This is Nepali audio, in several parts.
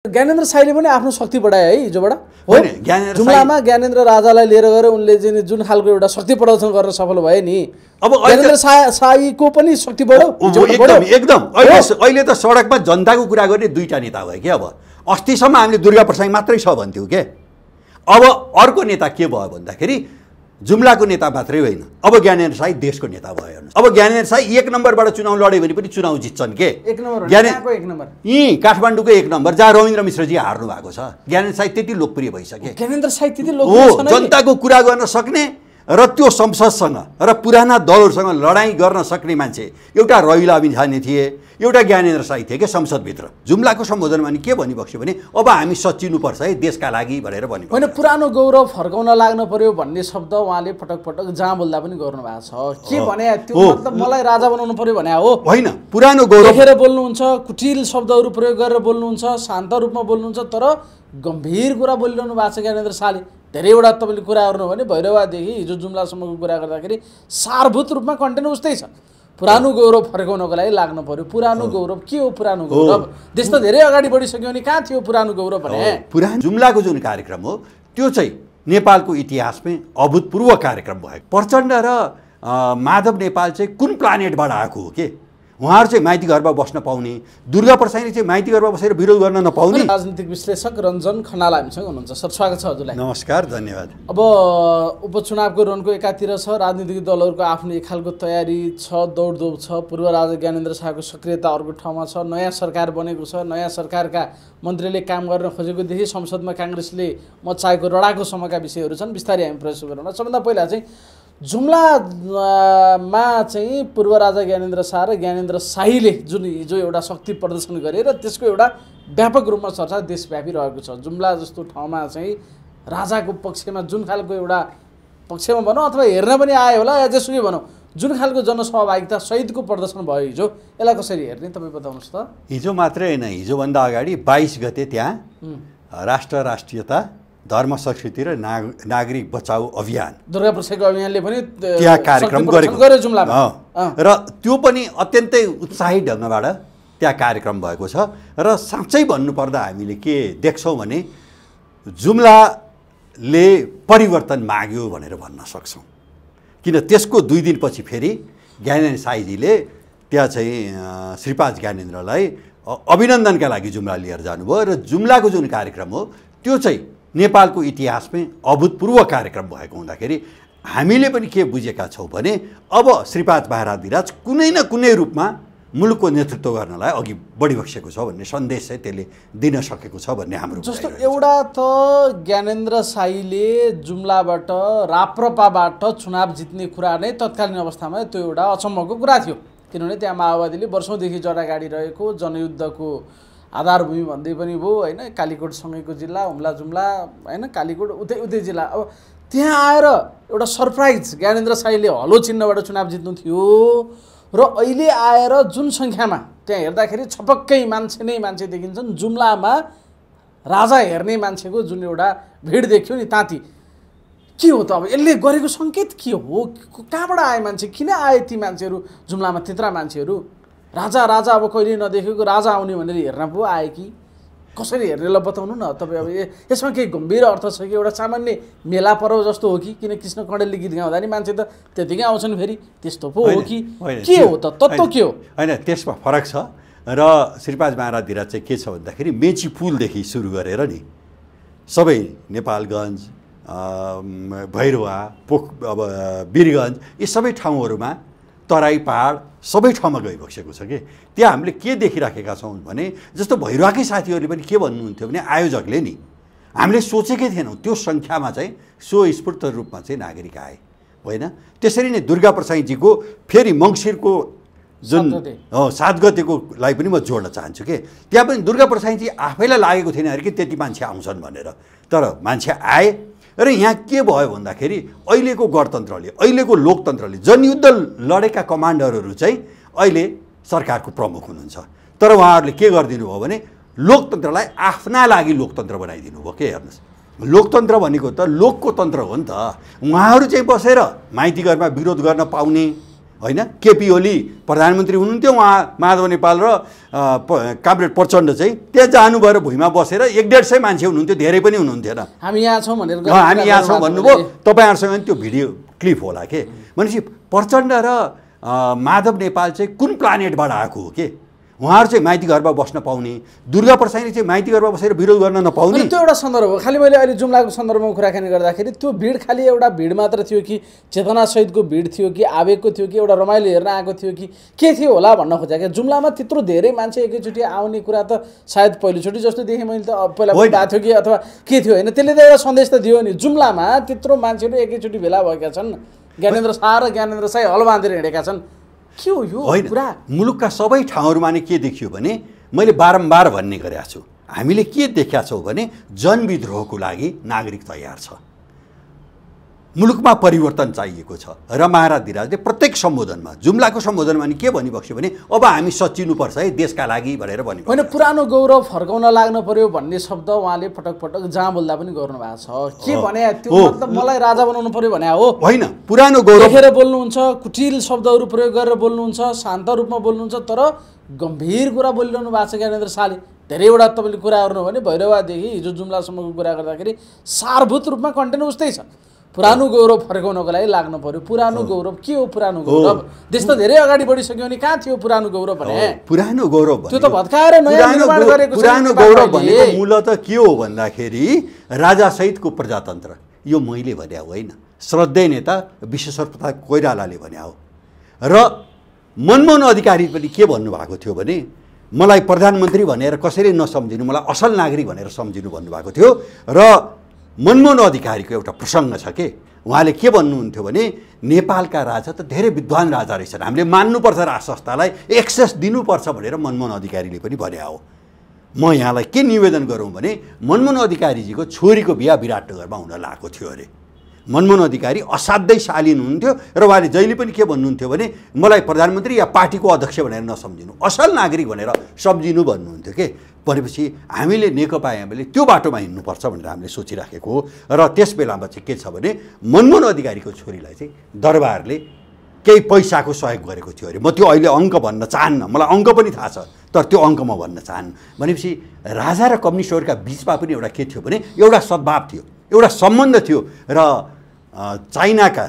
ज्ञानेन्द्र साईले पनि आफ्नो शक्ति बढाए है हिजोबाट हो हैन ज्ञानेन्द्र जुम्लामा ज्ञानेन्द्र राजालाई लिएर गएर उनले चाहिँ जुन खालको एउटा शक्ति प्रदर्शन गर्न सफल भए नि अब ज्ञानेन्द्र साईको पनि शक्ति बढ्यो एकदम अहिले त सडकमा जनताको कुरा गर्ने दुईटा नेता भयो के अब अस्तिसम्म हामीले दुर्गा प्रसाई मात्रै छ भन्थ्यौ के अब अर्को नेता के भयो भन्दाखेरि जुम्लाको नेता मात्रै होइन अब ज्ञानेन्द्र साई देशको नेता भयो अब ज्ञानेन्द्र साई एक नम्बरबाट चुनाव लड्यो भने पनि चुनाव जित्छन् के एक नम्बर यी काठमाडौँको एक नम्बर जहाँ रविन्द्र मिश्रजी हार्नु भएको छ ज्ञानेन्द्र साई त्यति लोकप्रिय भइसके ज्ञानेन्द्र साई त्यति लोकप्रिय छ जनताको कुरा गर्न सक्ने र त्यो संसदसँग र पुराना दलहरूसँग लडाईँ गर्न सक्ने मान्छे एउटा रवि लामिछाने थिए एउटा ज्ञानेन्द्र साई थिए के संसदभित्र जुम्लाको सम्बोधनमा नि के भनिबक्स्यो भने अब हामी सच्चिनुपर्छ है देशका लागि भनेर भन्यो होइन पुरानो गौरव फर्काउन लाग्न पर्यो भन्ने शब्द उहाँले पटक पटक जहाँ बोल्दा पनि गर्नु भएको छ के भने त्यो मतलब मलाई राजा बनाउनु पर्यो भने हो होइन पुरानो गौरव देखेर बोल्नुहुन्छ कुटिल शब्दहरू प्रयोग गरेर बोल्नुहुन्छ शान्त रूपमा बोल्नुहुन्छ तर गम्भीर कुरा बोलिरहनु भएको छ ज्ञानेन्द्र साईले धेरैवटा तपाईँले कुरा गर्नु भने भैरवादेखि हिजो जुम्लासम्मको कुरा गर्दाखेरि सारभूत रूपमा कन्टेन्ट उस्तै छ पुरानो गौरव फर्काउनको लागि लाग्नु पर्यो पुरानो गौरव के हो पुरानो गौरव देश त धेरै अगाडि बढिसक्यो भने कहाँ थियो पुरानो गौरव भने पुरानो जुम्लाको जुन कार्यक्रम हो त्यो चाहिँ नेपालको इतिहासमै अभूतपूर्व कार्यक्रम भयो प्रचण्ड र माधव नेपाल चाहिँ कुन प्लानेटबाट आएको हो के उहाँहरू चाहिँ माइती घरमा बस्न पाउने दुर्गा प्रसाईले चाहिँ माइती घरमा बसेर विरोध गर्न नपाउने राजनीतिक विश्लेषक रञ्जन खनाल हामीसँग हुनुहुन्छ सर स्वागत छ हजुरलाई नमस्कार धन्यवाद अब उपचुनावको रनको एकातिर छ राजनीतिक दलहरूको आफ्नो एक खालको तयारी छ दौडधोप छ पूर्व राजा ज्ञानेन्द्र शाहको सक्रियता अर्को ठाउँमा छ नयाँ सरकार बनेको छ नयाँ सरकारका मन्त्रीले काम गर्न खोजेकोदेखि संसदमा काङ्ग्रेसले मत चाहेको रडाको समयका विषयहरू छन् बिस्तारै हामी प्रवेश गरौँ सबभन्दा पहिला चाहिँ जुम्लामा चाहिँ पूर्व राजा ज्ञानेन्द्र शाह र ज्ञानेन्द्र साईले जुन हिजो एउटा शक्ति प्रदर्शन गरे र त्यसको एउटा व्यापक रूपमा चर्चा देशव्यापी रहेको छ जुम्ला जस्तो ठाउँमा चाहिँ राजाको पक्षमा जुन खालको एउटा पक्षमा भनौँ अथवा हेर्न पनि आयो होला या जेसुकै भनौँ जुन खालको जनसहभागिता सहितको प्रदर्शन भयो हिजो यसलाई कसरी हेर्ने तपाईँ बताउनुहोस् त हिजो मात्रै होइन हिजोभन्दा अगाडि 22 गते त्यहाँ राष्ट्रियता धर्म संस्कृति र नागरिक बचाउ अभियान दुर्गा प्रसाईको अभियानले पनि त्यहाँ कार्यक्रम गरेको जुम्लामा र त्यो पनि अत्यन्तै उत्साही ढङ्गबाट त्यहाँ कार्यक्रम भएको छ र साँच्चै भन्नुपर्दा हामीले के देख्छौँ भने जुम्लाले परिवर्तन माग्यो भनेर भन्न सक्छौँ किन त्यसको 2 दिनपछि फेरि ज्ञानेन्द्र साईजीले त्यहाँ चाहिँ श्रीपाद ज्ञानेन्द्रलाई अभिनन्दनका लागि जुम्ला लिएर जानुभयो र जुम्लाको जुन कार्यक्रम हो त्यो चाहिँ नेपालको इतिहासमै अभूतपूर्व कार्यक्रम भएको हुँदाखेरि हामीले पनि के बुझेका छौँ भने अब श्रीपाद महाराधिराज कुनै न कुनै रूपमा मुलुकको नेतृत्व गर्नलाई अघि बढिबसेको छ भन्ने सन्देश चाहिँ त्यसले दिन सकेको छ भन्ने हाम्रो जस्तो एउटा त ज्ञानेन्द्र साईले जुम्लाबाट राप्रपाबाट चुनाव जित्ने कुरा नै तत्कालीन अवस्थामा त्यो एउटा अचम्मको कुरा थियो किनभने त्यहाँ माओवादीले वर्षौँदेखि जरा गाडिरहेको जनयुद्धको आधारभूमि भन्दै पनि भयो होइन कालीकोटसँगैको जिल्ला हुम्ला जुम्ला होइन कालीकोट उतै जिल्ला अब त्यहाँ आएर एउटा सरप्राइज ज्ञानेन्द्र साईले हलो चिन्हबाट चुनाव जित्नु थियो र अहिले आएर जुन सङ्ख्यामा त्यहाँ हेर्दाखेरि छपक्कै मान्छे देखिन्छन् जुम्लामा राजा हेर्ने मान्छेको जुन एउटा भिड देखियो नि ताती के हो त अब यसले गरेको सङ्केत के हो कहाँबाट आए मान्छे किन आए ती मान्छेहरू जुम्लामा त्यत्रा मान्छेहरू राजा अब कहिले नदेखेको राजा आउने भनेर हेर्न पो आए कि कसरी हेर्ने ल बताउनु न तपाईँ अब यसमा केही गम्भीर अर्थ छ कि एउटा सामान्य मेला पर्व जस्तो हो कि किन कृष्ण कण्डेलले गीत गाउँदा नि मान्छे त त्यतिकै आउँछन् फेरि त्यस्तो पो हो कि के हो त तत्त्व के हो होइन त्यसमा फरक छ र श्रीपाद महाराधिराज चाहिँ के छ भन्दाखेरि मेची पुलदेखि सुरु गरेर नि सबै नेपालगञ्ज भैरवा अब वीरगञ्ज यी सबै ठाउँहरूमा तराई पहाड सबै ठाउँमा गइबसेको छ कि त्यहाँ हामीले के देखिराखेका छौँ भने जस्तो भैरवाकै साथीहरूले पनि के भन्नुहुन्थ्यो भने आयोजकले नि हामीले सोचेकै थिएनौँ त्यो सङ्ख्यामा चाहिँ स्वस्फूर्त रूपमा चाहिँ नागरिक आए होइन त्यसरी नै दुर्गा प्रसाईजीको फेरि मङ्सिरको जुन 7 गतेकोलाई पनि म जोड्न चाहन्छु कि त्यहाँ पनि दुर्गा प्रसाईजी आफैलाई लागेको थिएन अरे कि त्यति मान्छे आउँछन् भनेर तर मान्छे आए र यहाँ के भयो भन्दाखेरि अहिलेको गणतन्त्रले अहिलेको लोकतन्त्रले जनयुद्ध लडेका कमान्डरहरू चाहिँ अहिले सरकारको प्रमुख हुनुहुन्छ तर उहाँहरूले के गरिदिनु भयो भने लोकतन्त्रलाई आफ्ना लागि लोकतन्त्र बनाइदिनु भयो के हेर्नुहोस् लोकतन्त्र भनेको त लोकको तन्त्र हो नि त उहाँहरू चाहिँ बसेर माइती घरमा विरोध गर्न पाउने होइन। केपी ओली प्रधानमन्त्री हुनुहुन्थ्यो, उहाँ माधव नेपाल र कामरेड प्रचण्ड चाहिँ त्यहाँ जानुभयो र भुइँमा बसेर 100-150 मान्छे हुनुहुन्थ्यो, धेरै पनि हुनुहुन्थेन। हामी यहाँ छौँ भनेर हामी यहाँ छौँ भन्नुभयो। तपाईँहरूसँग त्यो भिडियो क्लिप होला के भनेपछि प्रचण्ड र माधव नेपाल चाहिँ कुन प्लानेटबाट आएको हो के? उहाँहरू चाहिँ माइती घरमा बस्न पाउने, दुर्गा प्रसाईले चाहिँ माइती घरमा बसेर विरोध गर्न नपाउने, त्यो एउटा सन्दर्भ हो। खालि मैले अहिले जुम्लाको सन्दर्भमा कुराकानी गर्दाखेरि त्यो भिड खालि एउटा भिड मात्र थियो कि चेतनासहितको भिड थियो कि आवेगको थियो कि एउटा रमाइलो हेर्न आएको थियो कि के थियो होला भन्न खोजेँ क्या। जुम्लामा त्यत्रो धेरै मान्छे एकैचोटि आउने कुरा त सायद पहिलोचोटि जस्तो देखेँ मैले त। पहिला पनि भएको थियो कि अथवा के थियो होइन, त्यसले त एउटा सन्देश त दियो नि। जुम्लामा त्यत्रो मान्छेहरू एकैचोटि भेला भएका छन्, ज्ञानेन्द्र शाह र ज्ञानेन्द्र साई हल बाँधेर हिँडेका छन्। के हो यो कुरा? मुलुकका सबै ठाउँहरूमा नै के देखियो भने मैले बारम्बार भन्ने गरेको छु, हामीले के देखेका छौँ भने जनविद्रोहको लागि नागरिक तयार छ, मुलुकमा परिवर्तन चाहिएको छ। र महाराज प्रत्येक सम्बोधनमा, जुम्लाको सम्बोधनमा नि के भनिबक्स्यो भने अब हामी सचिनुपर्छ है देशका लागि भनेर भनि होइन, पुरानो गौरव फर्काउन लाग्नु पर्यो भन्ने शब्द उहाँले पटक पटक जहाँ बोल्दा पनि गर्नुभएको छ। के भने त्यो मतलब मलाई राजा बनाउनु पर्यो भने हो होइन, पुरानो गौरव देखेर बोल्नुहुन्छ, कुटिल शब्दहरू प्रयोग गरेर बोल्नुहुन्छ, शान्त रूपमा बोल्नुहुन्छ, तर गम्भीर कुरा बोलिरहनु भएको छ ज्ञानेन्द्र शाहले। धेरैवटा तपाईँले कुरा गर्नु भने भैरवादेखि हिजो जुम्लासम्मको कुरा गर्दाखेरि सारभूत रूपमा कन्टेन्ट उस्तै छ। पुरानो गौरव फर्काउनको लागि लाग्नु पर्यो। पुरानो गौरव के हो? पुरानो गौरव देश त धेरै अगाडि बढिसक्यो भने कहाँ थियो पुरानो गौरव भने? पुरानो गौरव त्यो त भत्काएर नयाँ निर्माण गरेको छ। पुरानो गौरव भनेको मूलत के हो भन्दाखेरि राजासहितको प्रजातन्त्र। यो मैले भने होइन, श्रद्धेय नेता विश्वेश्वर प्रसाद कोइरालाले भने हो। र मनमोहन अधिकारी पनि के भन्नुभएको थियो भने मलाई प्रधानमन्त्री भनेर कसैले नसम्झिनु, मलाई असल नागरिक भनेर सम्झिनु भन्नुभएको थियो। र मनमोहन अधिकारीको एउटा प्रसङ्ग छ के, उहाँले के भन्नुहुन्थ्यो भने नेपालका राजा त धेरै विद्वान राजा रहेछन्, हामीले मान्नुपर्छ राज संस्थालाई, एक्सेस दिनुपर्छ भनेर मनमोहन अधिकारीले पनि भने हो। म यहाँलाई के निवेदन गरौँ भने मनमोहन अधिकारीजीको छोरीको बिहा विराटनगरमा हुन लागेको थियो अरे। मनमोहन अधिकारी असाध्यै शालीन हुनुहुन्थ्यो र उहाँले जहिले पनि के भन्नुहुन्थ्यो भने मलाई प्रधानमन्त्री या पार्टीको अध्यक्ष भनेर नसम्झिनु, असल नागरिक भनेर सम्झिनु भन्नुहुन्थ्यो के। भनेपछि हामीले नेकपा एमाले त्यो बाटोमा हिँड्नुपर्छ भनेर हामीले सोचिराखेको हो। र त्यस बेलामा चाहिँ के छ भने मनमोहन अधिकारीको छोरीलाई चाहिँ दरबारले केही पैसाको सहयोग गरेको थियो अरे। म त्यो अहिले अङ्क भन्न चाहन्न, मलाई अङ्क पनि थाहा छ, तर त्यो अङ्क म भन्न चाहन्न। भनेपछि राजा र कम्युनिस्टहरूका बिचमा पनि एउटा के थियो भने एउटा सद्भाव थियो, एउटा सम्बन्ध थियो। र चाइनाका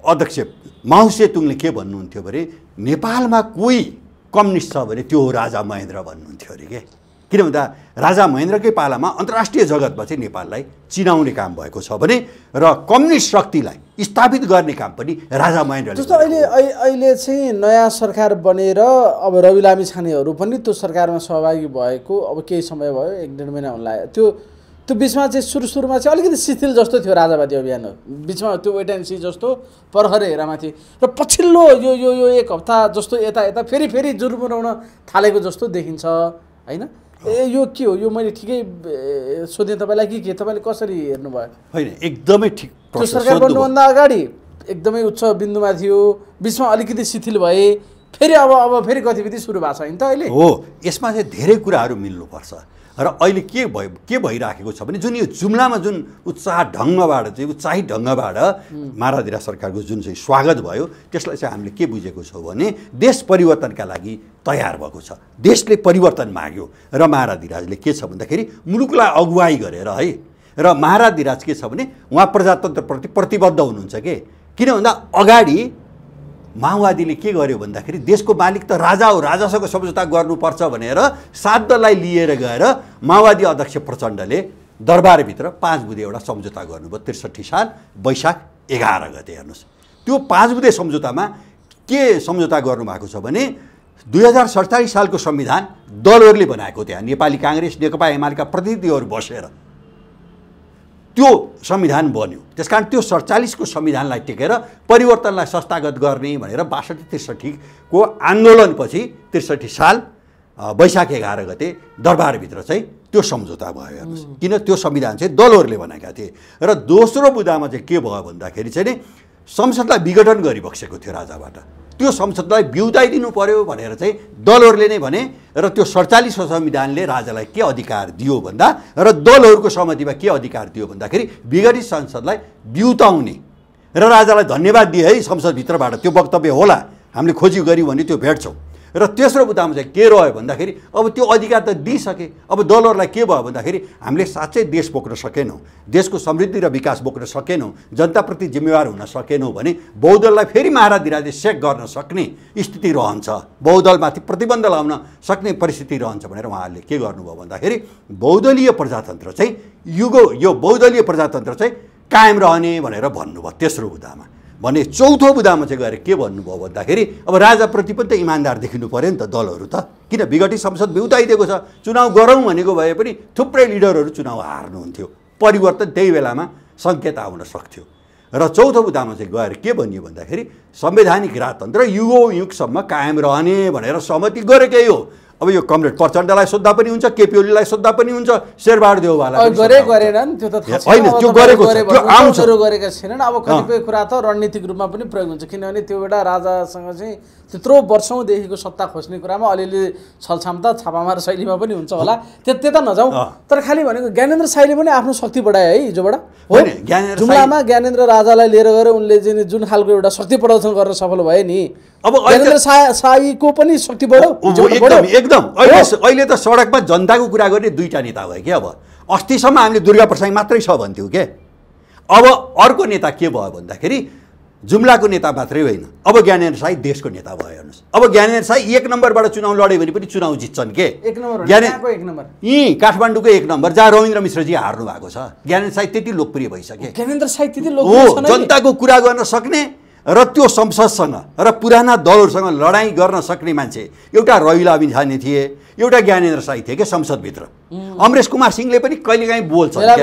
अध्यक्ष माओ सेतुङले के भन्नुहुन्थ्यो भने नेपालमा कोही कम्युनिस्ट छ भने त्यो हो राजा महेन्द्र भन्नुहुन्थ्यो अरे के। किन भन्दा राजा महेन्द्रकै पालामा अन्तर्राष्ट्रिय जगतमा चाहिँ नेपाललाई चिनाउने काम भएको छ भने र कम्युनिस्ट शक्तिलाई स्थापित गर्ने काम पनि राजा महेन्द्रले। जस्तो अहिले चाहिँ नयाँ सरकार बनेर अब रवि लामिछानेहरू पनि त्यो सरकारमा सहभागी भएको अब केही समय भयो, 1-1.5 महिना हुन लाग्यो। त्यो बिचमा चाहिँ सुरुमा चाहिँ अलिकति शिथिल जस्तो थियो राजावादी अभियान, बिचमा त्यो वेट एन्ड सी जस्तो परखरे हेरामा थियो। र पछिल्लो यो 1 हप्ता जस्तो यता फेरि जुर्मुराउन थालेको जस्तो देखिन्छ होइन। यो के हो? यो मैले ठिकै सोधेँ तपाईँलाई कि तपाईँले कसरी हेर्नुभयो? होइन, एकदमै ठिक। त्यो सरकार बन्नुभन्दा अगाडि एकदमै उच्च बिन्दुमा थियो, बिचमा अलिकति शिथिल भए, फेरि अब फेरि गतिविधि सुरु भएको छ होइन त अहिले? हो, यसमा चाहिँ धेरै कुराहरू मिल्नुपर्छ। र अहिले के भइराखेको छ भने जुन यो जुम्लामा जुन उत्साही ढङ्गबाट महाराज सरकारको जुन चाहिँ स्वागत भयो, त्यसलाई चाहिँ हामीले के बुझेको छौँ भने देश परिवर्तनका लागि तयार भएको छ, देशले परिवर्तन माग्यो। र महाराज के छ भन्दाखेरि मुलुकलाई अगुवाई गरेर है। र महाराज के छ भने उहाँ प्रजातन्त्रप्रति प्रतिबद्ध हुनुहुन्छ के। किन भन्दा अगाडि माओवादीले के गर्यो भन्दाखेरि देशको मालिक त राजा हो, राजासँग सम्झौता गर्नुपर्छ भनेर 7 दललाई लिएर गएर माओवादी अध्यक्ष प्रचण्डले दरबारभित्र 5 बुँदे एउटा सम्झौता गर्नुभयो 63 साल वैशाख 11 गते। हेर्नुहोस्, त्यो 5 बुँदे सम्झौतामा के सम्झौता गर्नुभएको छ भने 2047 सालको संविधान दलहरूले बनाएको, त्यहाँ नेपाली काङ्ग्रेस नेकपा एमालेका प्रतिनिधिहरू बसेर त्यो संविधान बन्यो। त्यसकारण त्यो 47 को संविधानलाई टेकेर परिवर्तनलाई संस्थागत गर्ने भनेर 62-63 को आन्दोलनपछि 63 साल वैशाख 11 गते दरबारभित्र चाहिँ त्यो सम्झौता भयो। हेर्नुहोस्, किन त्यो संविधान चाहिँ दलहरूले बनाएका थिए। र दोस्रो बुँदामा चाहिँ के भयो भन्दाखेरि चाहिँ संसदलाई विघटन गरिबक्सेको थियो राजाबाट, त्यो संसदलाई बिउताइदिनु पर्यो भनेर चाहिँ दलहरूले नै भने। र त्यो 47 संविधानले राजालाई के अधिकार दियो भन्दा र दलहरूको सहमतिमा के अधिकार दियो भन्दाखेरि विघटित संसदलाई बिउताउने र राजालाई धन्यवाद दिए है संसदभित्रबाट, त्यो वक्तव्य होला, हामीले खोजी गऱ्यौँ भने त्यो भेट्छौँ। र तेस्रो मुद्दामा चाहिँ के रह्यो भन्दाखेरि अब त्यो अधिकार त दिइसके, अब दलहरूलाई के भयो भन्दाखेरि हामीले साँच्चै देश बोक्न सकेनौँ, देशको समृद्धि र विकास बोक्न सकेनौँ, जनताप्रति जिम्मेवार हुन सकेनौँ भने बहुदललाई फेरि महाराधिराजले सेक गर्न सक्ने स्थिति रहन्छ, बहुदलमाथि प्रतिबन्ध लाउन सक्ने परिस्थिति रहन्छ भनेर उहाँहरूले के गर्नुभयो भन्दाखेरि बहुदलीय प्रजातन्त्र चाहिँ यो बहुदलीय प्रजातन्त्र चाहिँ कायम रहने भनेर भन्नुभयो तेस्रो मुद्दामा। भने चौथो मुद्दामा चाहिँ गएर के भन्नुभयो भन्दाखेरि अब राजाप्रति पनि त इमान्दार देखिनु पऱ्यो नि त दलहरू त, किन विघटित संसद बिउताइदिएको छ, चुनाव गरौँ भनेको भए पनि थुप्रै लिडरहरू चुनाव हार्नुहुन्थ्यो, परिवर्तन त्यही बेलामा सङ्केत आउन सक्थ्यो। र चौथो मुद्दामा चाहिँ गएर के भनियो भन्दाखेरि संवैधानिक राजतन्त्र युगौयुगसम्म कायम रहने भनेर सहमति गरेकै हो। अब यो कमरेड प्रचण्डलाई सोद्धा पनि हुन्छ, केपी ओलीलाई सोद्धा पनि हुन्छ, शेरबहादुर देउवालाई गरेनन्, त्यो त होइन, त्यो गरेको छ, त्यो आउँछ, गरेका छैनन्। अब कतिपय कुरा त रणनीतिक रूपमा पनि प्रयोग हुन्छ, किनभने त्यो बेला राजासँग चाहिँ त्यत्रो वर्षौँदेखिको सत्ता खोज्ने कुरामा अलिअलि छलछामता छापामार शैलीमा पनि हुन्छ होला, त्यता नजाउँ। तर खालि भनेको ज्ञानेन्द्र साईले पनि आफ्नो शक्ति बढाए है हिजोबाट, हो जुम्लामा ज्ञानेन्द्र राजालाई लिएर गएर उनले चाहिँ जुन खालको एउटा शक्ति प्रदर्शन गर्न सफल भए नि, अब ज्ञानेन्द्र साईको पनि शक्ति बढ्यो एकदम। अहिले त सडकमा जनताको कुरा गर्ने दुईटा नेता भयो क्या। अब अस्तिसम्म हामीले दुर्गा प्रसाई मात्रै छ भन्थ्यौँ के, अब अर्को नेता के भयो भन्दाखेरि जुम्लाको नेता मात्रै होइन, अब ज्ञानेन्द्र साई देशको नेता भयो। हेर्नुहोस्, अब ज्ञानेन्द्र साई 1 नम्बरबाट चुनाव लड्यो भने पनि चुनाव जित्छन् के। यहीँ काठमाडौँको 1 नम्बर जहाँ रविन्द्र मिश्रजी हार्नु भएको छ, ज्ञानेन्द्र साई त्यति लोकप्रिय भइसके, ज्ञानेन्द्र साई त्यति लोकप्रिय हो, जनताको कुरा गर्न सक्ने र त्यो संसदसँग र पुराना दलहरूसँग लडाइँ गर्न सक्ने मान्छे एउटा रवि लामिछाने थिए, एउटा ज्ञानेन्द्र साई थिए क्या संसदभित्र। अमरेश कुमार सिंहले पनि कहिलेकाहीँ बोल्छन्, बेला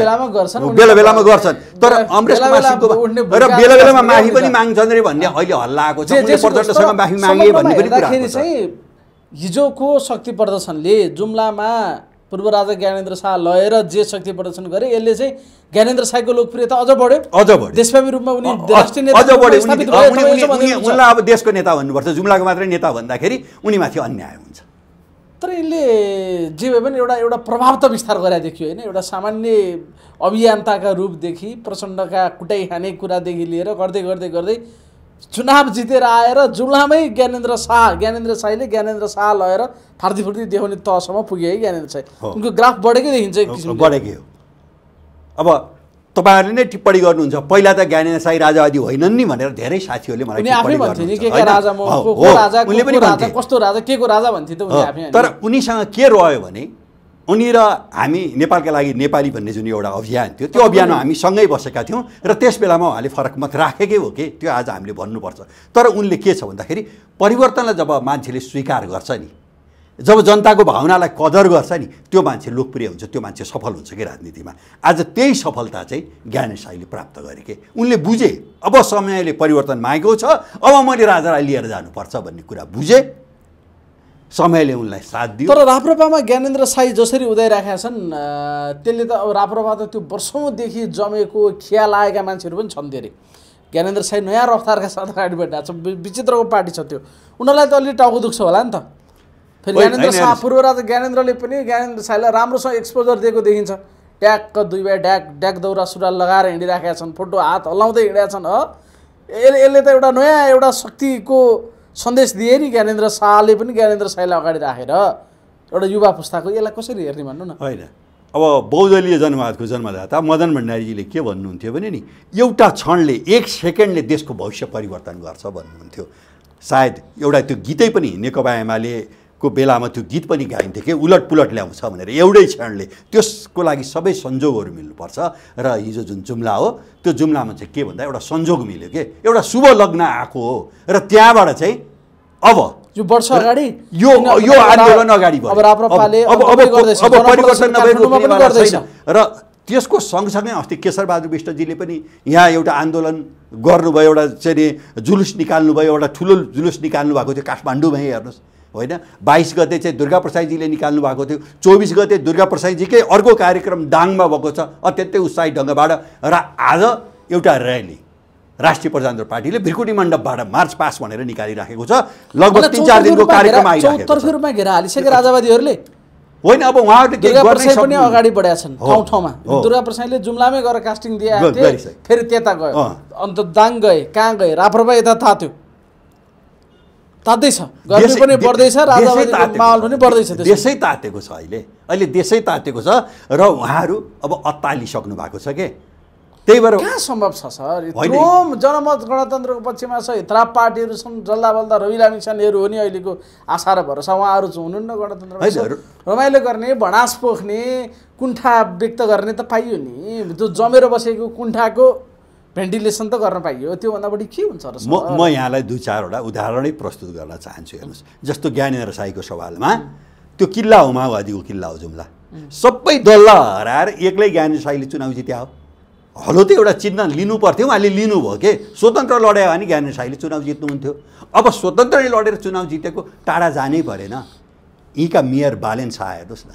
बेलामा गर्छन्, तर अमरेश कुमार सिंहको र बेला बेलामा माफी पनि माग्छन् रे भन्ने अहिले हल्ला आएको छ, उनले प्रचण्डसँग माफी मागे भन्ने पनि कुरा छ। हिजोको शक्ति प्रदर्शनले जुम्लामा पूर्व राजा ज्ञानेन्द्र शाह लगेर जे शक्ति प्रदर्शन गरे, यसले चाहिँ ज्ञानेन्द्र साईको लोकप्रियता अझ बढ्यो, देशव्यापी रूपमा उनी राष्ट्रिय नेता अझ बढ्यो। उनलाई अब देशको नेता भन्नुपर्छ, जुम्लाको मात्रै नेता भन्दाखेरि उनीमाथि अन्याय हुन्छ। तर यसले जे भए पनि एउटा प्रभाव त विस्तार गरे देखियो होइन, एउटा सामान्य अभियन्ताका रूपदेखि प्रचण्डका कुटाइ खाने कुरादेखि लिएर गर्दै गर्दै गर्दै चुनाव जितेर आएर जुम्लामै ज्ञानेन्द्र साईले ज्ञानेन्द्र शाह लगेर फार्दी देखाउने तहसम्म पुगे है ज्ञानेन्द्र साई। उनको ग्राफ बढेकै देखिन्छ, एक किसिमले बढेकै हो। अब तपाईँहरूले नै टिप्पणी गर्नुहुन्छ, पहिला त ज्ञानेन्द्र साई राजावादी होइनन् नि भनेर धेरै साथीहरूले मलाई आफै भन्थे नि, के राजा म को राजा, उनले पनि राजा कस्तो राजा, के को राजा भन्थे त उनी आफै। तर उनीसँग के रह्यो भने उनी र हामी नेपालका लागि नेपाली भन्ने जुन एउटा अभियान थियो, त्यो अभियानमा हामी सँगै बसेका थियौँ र त्यस बेलामा उहाँले फरक मत राखेकै हो कि, त्यो आज हामीले भन्नुपर्छ। तर उनले के छ भन्दाखेरि परिवर्तनलाई जब मान्छेले स्वीकार गर्छ नि, जब जनताको भावनालाई कदर गर्छ नि, त्यो मान्छे लोकप्रिय हुन्छ, त्यो मान्छे सफल हुन्छ कि राजनीतिमा। आज त्यही सफलता चाहिँ ज्ञानेन्द्र साईले प्राप्त गरे कि, उनले बुझे अब समयले परिवर्तन मागेको छ, अब मैले राजालाई लिएर जानुपर्छ भन्ने कुरा बुझे, समयले उनलाई साथ दियो। तर राप्रपामा ज्ञानेन्द्र साई जसरी उदाइराखेका छन् त्यसले त अब राप्रपा त त्यो वर्षौँदेखि जमेको खिया लागेका मान्छेहरू पनि छन् धेरै। ज्ञानेन्द्र साई नयाँ रफ्तारका साथ अगाडि बढिरहेको छ, विचित्रको पार्टी छ त्यो, उनीहरूलाई त अलि टाउको दुख्छ होला नि त। फेरि ज्ञानेन्द्र शाह पूर्व राजा ज्ञानेन्द्रले पनि ज्ञानेन्द्र साईलाई राम्रोसँग एक्सपोजर दिएको देखिन्छ, ट्याक्क 2 बाई ड्याक दौरा सुरुवाल लगाएर हिँडिराखेका छन्, फोटो हात हल्लाउँदै हिँडेका छन्। यसले त एउटा नयाँ एउटा शक्तिको सन्देश दिए नि ज्ञानेन्द्र शाहले पनि ज्ञानेन्द्र साईलाई अगाडि राखेर एउटा युवा पुस्ताको। यसलाई कसरी हेर्ने भन्नु न। होइन, अब बहुदलीय जनवादको जन्मदाता मदन भण्डारीजीले के भन्नुहुन्थ्यो भने नि, एउटा क्षणले 1 सेकेन्डले देशको भविष्य परिवर्तन गर्छ भन्नुहुन्थ्यो। सायद एउटा त्यो गीतै पनि नेकपा एमालेको बेलामा त्यो गीत पनि गाइन्थ्यो कि उलट पुलट ल्याउँछ भनेर, एउटै क्षणले। त्यसको लागि सबै संजोगहरू मिल्नुपर्छ र हिजो जुन जुम्ला हो त्यो जुम्लामा चाहिँ के भन्दा एउटा संजोग मिल्यो कि, एउटा शुभ लग्न आएको हो र त्यहाँबाट चाहिँ अब यो वर्ष अगाडि यो आन्दोलन अगाडि बढ्यो। अब परिवर्तन नभएको छैन। र त्यसको सँगसँगै अस्ति केशरबहादुर विष्टजीले पनि यहाँ एउटा आन्दोलन गर्नुभयो, एउटा चाहिँ जुलुस निकाल्नुभयो, एउटा ठुलो जुलुस निकाल्नु भएको थियो काठमाडौँमै। हेर्नुहोस्, होइन 22 गते चाहिँ दुर्गा प्रसादजीले निकाल्नु भएको थियो, 24 गते दुर्गा प्रसादजीकै अर्को कार्यक्रम दाङमा भएको छ अत्यन्तै उत्साही ढङ्गबाट। र आज एउटा र्याली राष्ट्रिय प्रजातन्त्र पार्टीले भ्रिकुटी मण्डपबाट मार्च पास भनेर निकालिराखेको छ। लगभग 3-4 दिनको कार्यक्रम आइराखेको छ। चौतर्फी रूपमा घेरा हालिसके राजावादीहरूले। होइन अब उहाँहरूले केही दुर्गा गर्नै प्रसाई पनि सक्नु अगाडि बढेका छन् हो, ठाउँ ठाउँमा हो। दुर्गा प्रसाईले जुम्लामै गएर कास्टिङ दिएका थिए गरिसके। फेरि त्यता गयो अँ। अन्त दाङ गए कहाँ गए राप्रपा यता तात्यो तात्दैछ गर्मी देशै- पनि बढ्दैछ देशै राजावादीको तातेको माहौल छ। पनि बढ्दैछ त्यसमा। देशै तातेको छ अहिले देशै तातेको छ र उहाँहरू अब अत्तालिसक्नु भएको छ के त्यही भएर कहाँ सम्भव छ सर होइन। यत्रो जनमत गणतन्त्रको पक्षमा छ यत्रा पार्टीहरू छन् जल्दा बल्दा रवि लामिछानेहरू हो नि अहिलेको आशा र भरोसा उहाँहरू चाहिँ हुनुहुन्न गणतन्त्रमा होइन, रमाइलो गर्ने भनास पोख्ने कुण्ठा व्यक्त गर्ने त पाइयो नि त्यो जमेर बसेको कुण्ठाको भेन्टिलेसन त गर्न पाइयो त्योभन्दा बढी के हुन्छ र सर म यहाँलाई 2-4 वटा उदाहरणै प्रस्तुत गर्न चाहन्छु हेर्नुहोस् जस्तो ज्ञानेन्द्र साईको सवालमा त्यो किल्ला हो माओवादीको किल्ला हो जुम्ला सबै दललाई हराएर एक्लै ज्ञानेन्द्र साईले चुनाव जित्या हो हलो त एउटा चिन्ह लिनु पर्थ्यो उहाँले लिनुभयो के स्वतन्त्र लड्यो भने ज्ञानेन्द्र साईले चुनाव जित्नुहुन्थ्यो अब स्वतन्त्रै लडेर चुनाव जितेको टाढा जानै परेन यीका मेयर बालेन शाह हेर्नुहोस् न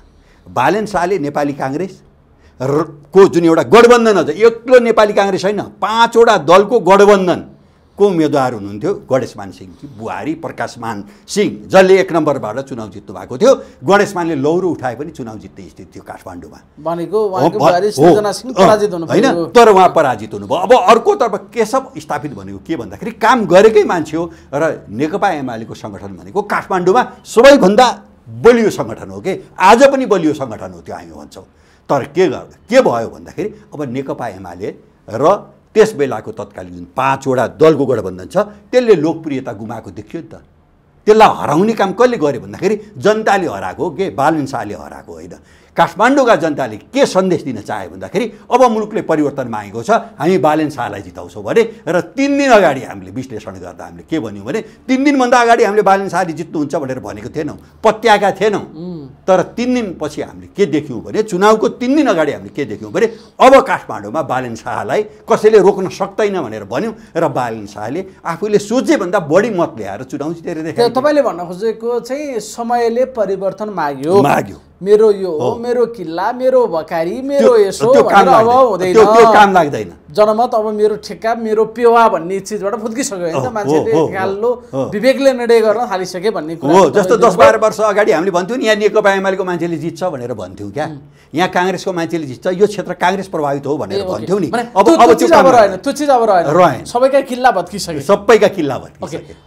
बालेन शाहले नेपाली काङ्ग्रेस को जुन एउटा गठबन्धन छ एक्लो नेपाली काङ्ग्रेस होइन 5 वटा दलको गठबन्धनको उम्मेदवार हुनुहुन्थ्यो गणेशमान सिंह बुहारी प्रकाशमान सिंह जसले 1 नम्बरबाट चुनाव जित्नु भएको थियो गणेशमानले लौरो उठाए पनि चुनाव जित्ने स्थिति थियो काठमाडौँमा भनेको उहाँको बुहारी सृजना सिंह पराजित हुनु होइन तर उहाँ पराजित हुनुभयो अब अर्कोतर्फ केशव स्थापित भनेको के भन्दाखेरि काम गरेकै मान्छे हो र नेकपा एमालेको सङ्गठन भनेको काठमाडौँमा सबैभन्दा बलियो सङ्गठन हो कि आज पनि बलियो सङ्गठन हो त्यो हामी भन्छौँ तर के भयो भन्दाखेरि अब नेकपा एमाले र त्यस बेलाको तत्कालीन जुन 5 वटा दलको गठबन्धन छ त्यसले लोकप्रियता गुमाएको देखियो नि त त्यसलाई हराउने काम कसले गर्यो भन्दाखेरि जनताले हराएको हो के बालन शाहले हराएको होइन काठमाडौँका जनताले के सन्देश दिन चाहे भन्दाखेरि अब मुलुकले परिवर्तन मागेको छ हामी बालन शाहलाई जिताउँछौँ भने र 3 दिन अगाडि हामीले विश्लेषण गर्दा हामीले के भन्यौँ भने 3 दिनभन्दा अगाडि हामीले बालन शाहले जित्नुहुन्छ भनेर भनेको थिएनौँ पत्याएका थिएनौँ तर 3 दिनपछि हामीले के देख्यौँ भने चुनावको 3 दिन अगाडि हामीले के देख्यौँ भने अब काठमाडौँमा बालन शाहलाई कसैले रोक्न सक्दैन भनेर भन्यौँ र बालन शाहले आफूले सोचेभन्दा बढी मत ल्याएर चुनाव जितेर देखायो तपाईँले भन्न खोजेको चाहिँ समयले परिवर्तन माग्यो मेरो यो हो मेरो किल्ला मेरो भकारी मेरो यसो भनेर अब हुँदैन त्यो काम लाग्दैन जनमत अब मेरो ठेक्का मेरो पेवा भन्ने चिजबाट फुत्किसक्यो होइन त मान्छेले गाल्लो विवेकले निर्णय गर्न थालिसके भन्ने कुरा हो जस्तो 10-12 वर्ष अगाडि हामीले भन्थ्यौँ नि यहाँ नेकपा एमालेको मान्छेले जित्छ भनेर भन्थ्यौँ क्या यहाँ काङ्ग्रेसको मान्छेले जित्छ यो क्षेत्र काङ्ग्रेस प्रभावित हो भनेर भन्थ्यौँ नि अब त्यो चिज अब रहेन त्यो चिज अब रहेन सबैका किल्ला भत्किसके सबैका किल्ला भत्किसके